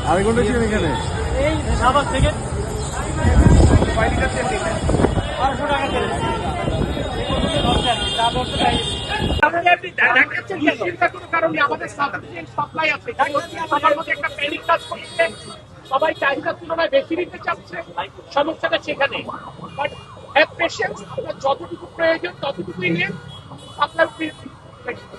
আড়াই ঘন্টা ছিলেন এখানে? এই শাহবাগ থেকে 500 টাকা চলে সবাই চাহিদার তুলনায় বেশি নিতে চাচ্ছে, সমস্যাটা সেখানে। বাট হ্যাভ পেশেন্স, আপনার যতটুকু প্রয়োজন ততটুকুই নিয়ে আপনার